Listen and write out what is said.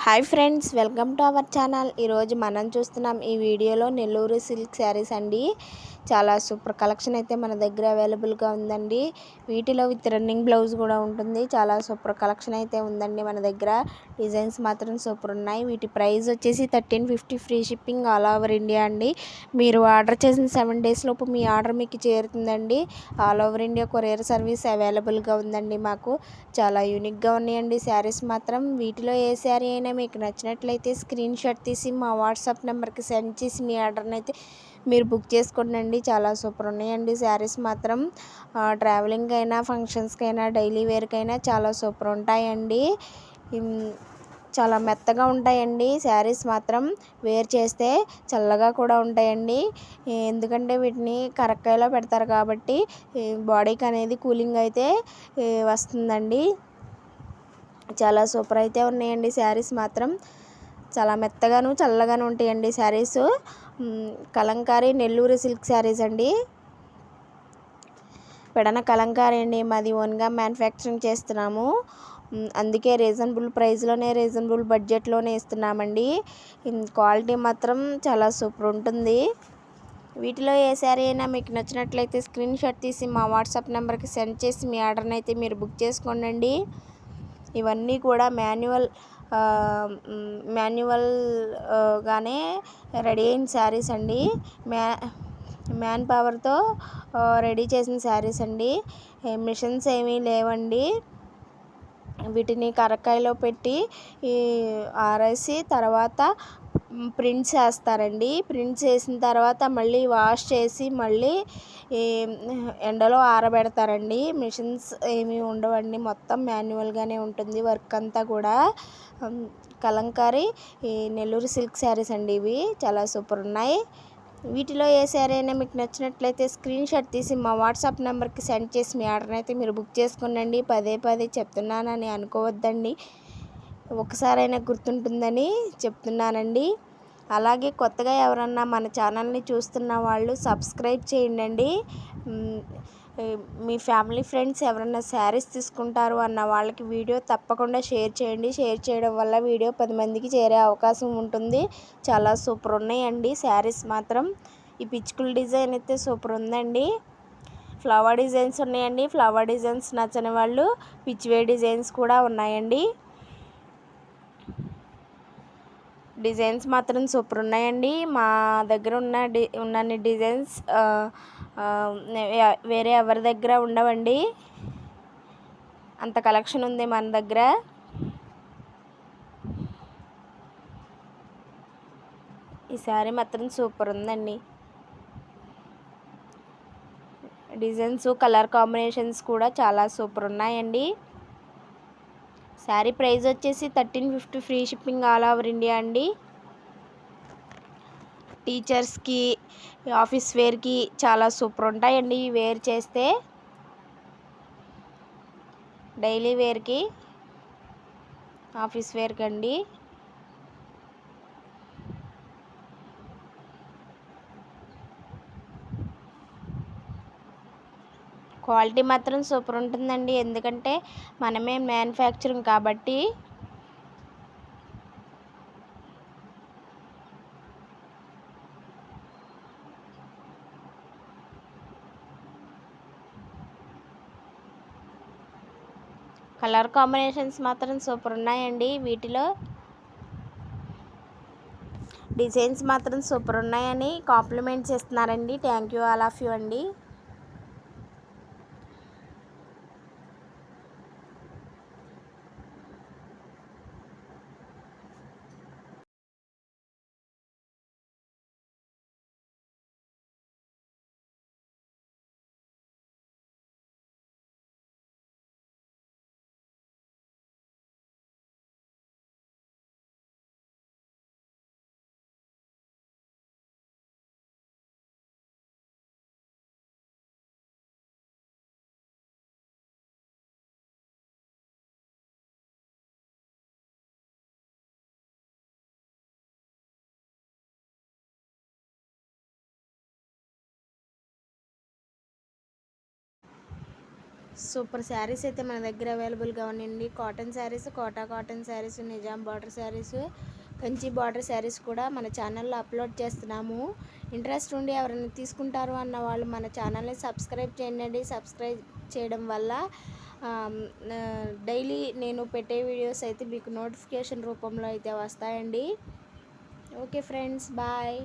Hi friends, welcome to our channel. ఈరోజు మనం చూస్తున్నాం ఈ వీడియోలో నెల్లూరు సిల్క్ శారీస్ అండి. చాలా సూపర్ కలెక్షన్ అయితే మన దగ్గర అవైలబుల్గా ఉందండి. వీటిలో విత్ రన్నింగ్ బ్లౌజ్ కూడా ఉంటుంది. చాలా సూపర్ కలెక్షన్ అయితే ఉందండి మన దగ్గర. డిజైన్స్ మాత్రం సూపర్ ఉన్నాయి. వీటి ప్రైస్ వచ్చేసి 1350, free shipping all over India అండి. మీరు ఆర్డర్ చేసిన 7 days లోపు మీ ఆర్డర్ మీకు చేరుతుందండి. All over India courier service అవైలబుల్గా ఉందండి మాకు. చాలా యూనిక్గా ఉన్నాయండి శారీస్ మాత్రం. వీటిలో ఏ శారీ అయినా మీకు నచ్చినట్లయితే స్క్రీన్ షాట్ తీసి మా వాట్సాప్ నెంబర్కి సెండ్ చేసి మీ ఆర్డర్ని అయితే మీరు బుక్ చేసుకోండి. చాలా సూపర్ ఉన్నాయండి శారీస్ మాత్రం. ట్రావెలింగ్ అయినా, ఫంక్షన్స్కి అయినా, డైలీ వేర్కైనా చాలా సూపర్ ఉంటాయండి. చాలా మెత్తగా ఉంటాయండి శారీస్ మాత్రం. వేర్ చేస్తే చల్లగా కూడా ఉంటాయండి. ఎందుకంటే వీటిని కరక్కాయలో పెడతారు కాబట్టి బాడీకి అనేది కూలింగ్ అయితే వస్తుందండి. చాలా సూపర్ అయితే ఉన్నాయండి శారీస్ మాత్రం. చాలా మెత్తగాను చల్లగాను ఉంటాయండి శారీస్. కలంకారీ నెల్లూరు సిల్క్ శారీస్ అండి. పెడన కలంకారీ అండి. మాది ఓన్గా మ్యానుఫ్యాక్చరింగ్ చేస్తున్నాము. అందుకే రీజనబుల్ ప్రైస్లోనే, రీజనబుల్ బడ్జెట్లోనే ఇస్తున్నామండి. క్వాలిటీ మాత్రం చాలా సూపర్ ఉంటుంది. వీటిలో ఏ శారీ అయినా మీకు నచ్చినట్లయితే స్క్రీన్ షాట్ తీసి మా వాట్సాప్ నెంబర్కి సెండ్ చేసి మీ ఆర్డర్ని అయితే మీరు బుక్ చేసుకోండి. ఇవన్నీ కూడా మాన్యువల్గానే రెడీ అయిన శారీస్ అండి. మ్యాన్ పవర్తో రెడీ చేసిన శారీస్ అండి. మిషన్స్ ఏమీ లేవండి. వీటిని కరక్కాయలో పెట్టి ఆరేసి తర్వాత ప్రింట్స్ వేస్తారండి. ప్రింట్స్ వేసిన తర్వాత మళ్ళీ వాష్ చేసి మళ్ళీ ఎండలో ఆరబెడతారండి. మిషన్స్ ఏమీ ఉండవండి. మొత్తం మాన్యువల్గానే ఉంటుంది వర్క్ అంతా కూడా. కలంకారీ నెల్లూరు సిల్క్ శారీస్ అండి. ఇవి చాలా సూపర్ ఉన్నాయి. వీటిలో ఏ శారీ అయినా మీకు నచ్చినట్లయితే స్క్రీన్ షాట్ తీసి మా వాట్సాప్ నెంబర్కి సెండ్ చేసి మీ ఆర్డర్ని అయితే మీరు బుక్ చేసుకోండి. పదే పదే చెప్తున్నానని అనుకోవద్దండి. ఒకసారైనా గుర్తుంటుందని చెప్తున్నానండి. అలాగే కొత్తగా ఎవరన్నా మన ఛానల్ని చూస్తున్న వాళ్ళు సబ్స్క్రైబ్ చేయండి. మీ ఫ్యామిలీ ఫ్రెండ్స్ ఎవరన్నా శారీస్ తీసుకుంటారు అన్న వాళ్ళకి వీడియో తప్పకుండా షేర్ చేయండి. షేర్ చేయడం వల్ల వీడియో 10 మందికి చేరే అవకాశం ఉంటుంది. చాలా సూపర్ ఉన్నాయండి శారీస్ మాత్రం. ఈ పిచ్చుకల డిజైన్ అయితే సూపర్ ఉందండి. ఫ్లవర్ డిజైన్స్ ఉన్నాయండి. ఫ్లవర్ డిజైన్స్ నచ్చని వాళ్ళు పిచ్చివే డిజైన్స్ కూడా ఉన్నాయండి. డిజైన్స్ మాత్రం సూపర్ ఉన్నాయండి. మా దగ్గర ఉన్నన్ని డిజైన్స్ వేరే ఎవరి దగ్గర ఉండవండి. అంత కలెక్షన్ ఉంది మన దగ్గర. ఈ శారీ మాత్రం సూపర్ ఉందండి. డిజైన్స్, కలర్ కాంబినేషన్స్ కూడా చాలా సూపర్ ఉన్నాయండి. శారీ ప్రైస్ వచ్చేసి 1350, free shipping all over India అండి. టీచర్స్కి, ఆఫీస్ వేర్కి చాలా సూపర్ ఉంటాయండి. వేర్ చేస్తే డైలీ వేర్కి, ఆఫీస్ వేర్కి అండి. క్వాలిటీ మాత్రం సూపర్ ఉంటుందండి. ఎందుకంటే మనమే మ్యానుఫ్యాక్చరింగ్ కాబట్టి. కలర్ కాంబినేషన్స్ మాత్రం సూపర్ ఉన్నాయండి. వీటిలో డిజైన్స్ మాత్రం సూపర్ ఉన్నాయని కాంప్లిమెంట్స్ ఇస్తున్నారండి. Thank you all of you అండి. సూపర్ శారీస్ అయితే మన దగ్గర అవైలబుల్గా ఉన్నాయండి. Cotton saris, Kota cotton saris, Nizam border saris, Kanchi border saris కూడా మన ఛానల్లో అప్లోడ్ చేస్తున్నాము. ఇంట్రెస్ట్ ఉండి ఎవరైనా తీసుకుంటారు అన్న వాళ్ళు మన ఛానల్ని సబ్స్క్రైబ్ చేయండి. సబ్స్క్రైబ్ చేయడం వల్ల డైలీ నేను పెట్టే వీడియోస్ అయితే మీకు నోటిఫికేషన్ రూపంలో అయితే వస్తాయండి. Okay friends, bye.